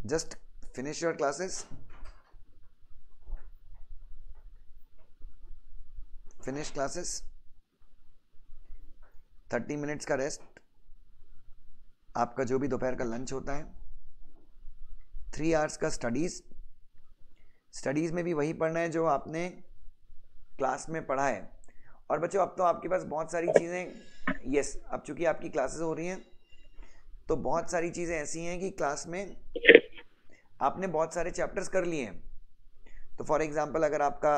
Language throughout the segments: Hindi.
Just finish your classes, finish classes, 30 minutes का रेस्ट, आपका जो भी दोपहर का लंच होता है, 3 आवर्स का स्टडीज। स्टडीज में भी वही पढ़ना है जो आपने क्लास में पढ़ा है। और बच्चों अब तो आपके पास बहुत सारी चीज़ें, यस अब चूंकि आपकी क्लासेस हो रही हैं तो बहुत सारी चीज़ें ऐसी हैं कि क्लास में आपने बहुत सारे चैप्टर्स कर लिए हैं। तो फॉर एग्जांपल अगर आपका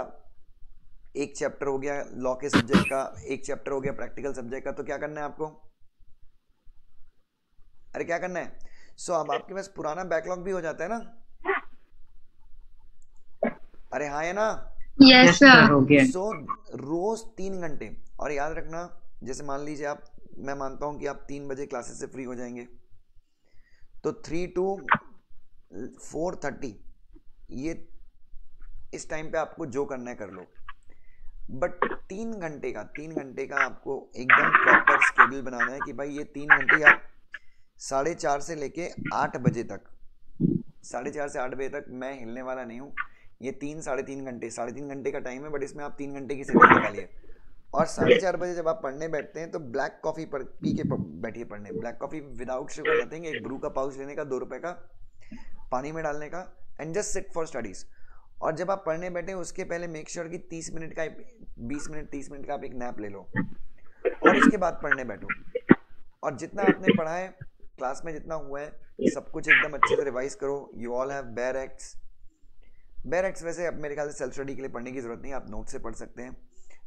एक चैप्टर हो गया लॉ के सब्जेक्ट का, एक चैप्टर हो गया प्रैक्टिकल सब्जेक्ट का, तो क्या करना है आपको? अरे क्या करना है? अब आपके पास पुराना बैकलॉग भी हो जाता है ना। अरे हाँ है ना। Yes sir. हो गया। रोज 3 घंटे। और याद रखना, जैसे मान लीजिए आप, मैं मानता हूं कि आप 3 बजे क्लासेस से फ्री हो जाएंगे, तो 3 to 4:30 ये इस टाइम पे आपको जो करना है कर लो। बट 3 घंटे का आपको एकदम प्रॉपर स्केड्यूल बनाना है कि भाई ये 3 घंटे आप 4:30 से लेके 8 बजे तक, 4:30 से 8 बजे तक मैं हिलने वाला नहीं हूँ। ये 3-3.5 घंटे, 3.5 घंटे का टाइम है, बट इसमें आप 3 घंटे की सेटिंग निकालिए। और 4:30 बजे जब आप पढ़ने बैठते हैं तो ब्लैक कॉफी पी के बैठिए पढ़ने। Black coffee without sugar nothing, एक ब्रू का पाउच लेने का, 2 रुपए का, पानी में डालने का, and just sit for studies. और जब आप पढ़ने बैठे उसके पहले मेक श्योर कि 30 मिनट का, 20 मिनट 30 मिनट का आप एक नैप ले लो और उसके बाद पढ़ने बैठो। और जितना आपने पढ़ा है क्लास में, जितना हुआ है, सब कुछ एकदम अच्छे से रिवाइज करो। You all have bear acts. Bear acts वैसे अब मेरे ख्याल से सेल्फ स्टडी के लिए पढ़ने की जरूरत नहीं है, आप नोट से पढ़ सकते हैं।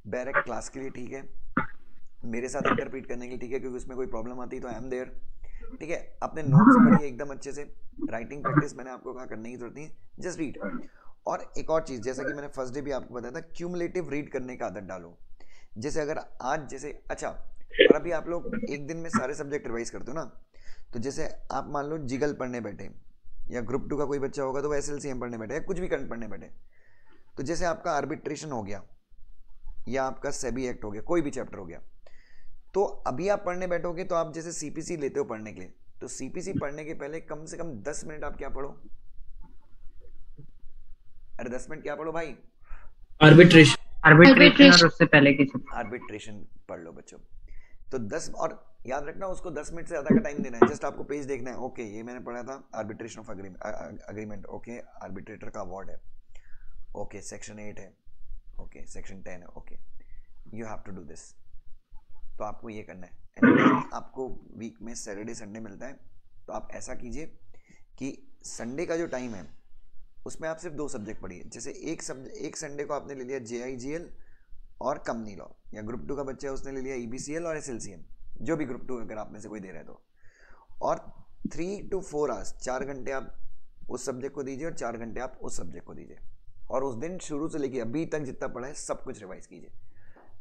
बेयर एक्ट क्लास के लिए ठीक है, मेरे साथ इंटरप्रीट करने के लिए ठीक है, क्योंकि उसमें कोई प्रॉब्लम आती है तो आई एम देयर। ठीक है, अपने नोट्स पढ़िए एकदम अच्छे से। राइटिंग प्रैक्टिस मैंने आपको कहा करने की जरूरत नहीं है, जस्ट रीड। और एक और चीज़, जैसा कि मैंने फर्स्ट डे भी आपको बताया था, क्यूमुलेटिव रीड करने का आदत डालो। जैसे अगर आज जैसे, अच्छा, और अभी आप लोग एक दिन में सारे सब्जेक्ट रिवाइज करते हो ना, तो जैसे आप मान लो जिगल पढ़ने बैठे, या ग्रुप 2 का कोई बच्चा होगा तो वो SLCM पढ़ने बैठे, या कुछ भी करंट पढ़ने बैठे, तो जैसे आपका आर्बिट्रेशन हो गया या आपका सेबी एक्ट हो गया, कोई भी चैप्टर हो गया, तो अभी आप पढ़ने बैठोगे तो आप जैसे CPC लेते हो पढ़ने के लिए, तो CPC पढ़ने के पहले कम से कम 10 मिनट आप क्या पढ़ो? अरे 10 मिनट क्या पढ़ो भाई? आर्बिट्रेशन और उससे पहले की सब। आर्बिट्रेशन पढ़ लो बच्चों। तो 10, और याद रखना उसको 10 मिनट से ज़्यादा का टाइम देना है। जस्ट आपको पेज देखना है, ओके ये मैंने पढ़ा था, arbitration of agreement, okay arbitrator का अवार्ड है, ओके सेक्शन 8 है, ओके सेक्शन 10 है, okay you have to do this. तो आपको ये करना है। एंड आपको वीक में सैटरडे संडे मिलता है, तो आप ऐसा कीजिए कि संडे का जो टाइम है उसमें आप सिर्फ 2 सब्जेक्ट पढ़िए। जैसे एक संडे को आपने ले लिया JIGL और कंपनी लॉ, या ग्रुप 2 का बच्चा है उसने ले लिया EBCL और SLCM, जो भी ग्रुप 2 अगर आप में से कोई दे रहा है तो। और 3 to 4 आवर्स, 4 घंटे आप उस सब्जेक्ट को दीजिए और 4 घंटे आप उस सब्जेक्ट को दीजिए। और उस दिन शुरू से लेके अभी तक जितना पढ़ा है सब कुछ रिवाइज कीजिए।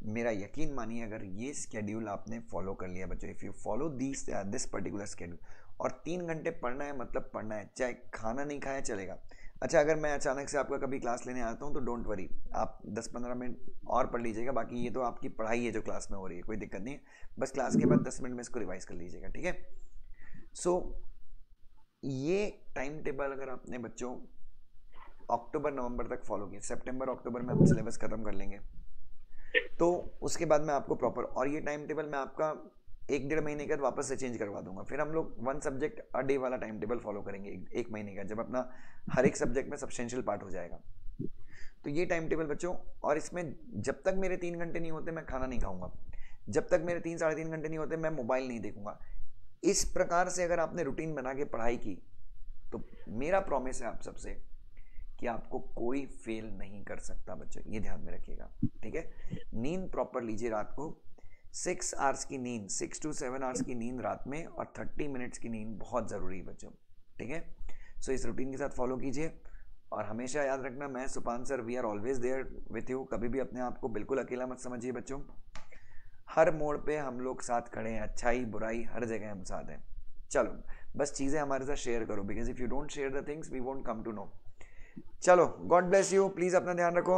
मेरा यकीन मानिए, अगर ये स्केड्यूल आपने फॉलो कर लिया बच्चों, if you follow this particular schedule, और 3 घंटे पढ़ना है मतलब पढ़ना है, चाहे खाना नहीं खाया चलेगा। अच्छा, अगर मैं अचानक से आपका कभी क्लास लेने आता हूँ तो डोंट वरी, आप 10-15 मिनट और पढ़ लीजिएगा, बाकी ये तो आपकी पढ़ाई है जो क्लास में हो रही है, कोई दिक्कत नहीं है। बस क्लास के बाद 10 मिनट में इसको रिवाइज कर लीजिएगा, ठीक है। सो ये टाइम टेबल अगर आपने बच्चों अक्टूबर नवंबर तक फॉलो किया, सितंबर अक्टूबर में हम सिलेबस खत्म कर लेंगे, तो उसके बाद मैं आपको प्रॉपर, और ये टाइम टेबल मैं आपका 1-1.5 महीने के बाद वापस से चेंज करवा दूंगा। फिर हम लोग 1 सब्जेक्ट अ डे वाला टाइम टेबल फॉलो करेंगे 1 महीने का, जब अपना हर एक सब्जेक्ट में सब्सटेंशियल पार्ट हो जाएगा। तो ये टाइम टेबल बच्चों, और इसमें जब तक मेरे 3 घंटे नहीं होते मैं खाना नहीं खाऊंगा, जब तक मेरे 3-3.5 घंटे नहीं होते मैं मोबाइल नहीं देखूंगा। इस प्रकार से अगर आपने रूटीन बना के पढ़ाई की तो मेरा प्रॉमिस है आप सबसे कि आपको कोई फेल नहीं कर सकता बच्चों, ये ध्यान में रखिएगा, ठीक है। नींद प्रॉपर लीजिए रात को, 6 आवर्स की नींद, 6 to 7 आवर्स की नींद रात में, और 30 मिनट्स की नींद बहुत ज़रूरी है बच्चों, ठीक है। सो इस रूटीन के साथ फॉलो कीजिए, और हमेशा याद रखना, मैं Supan sir, we are always there with you. कभी भी अपने आप को बिल्कुल अकेला मत समझिए बच्चों, हर मोड़ पे हम लोग साथ खड़े हैं, अच्छाई बुराई हर जगह हम साथ हैं। चलो बस चीज़ें हमारे साथ शेयर करो, because if you don't share the things we won't come to know. चलो, गॉड ब्लेस यू, प्लीज़ अपना ध्यान रखो।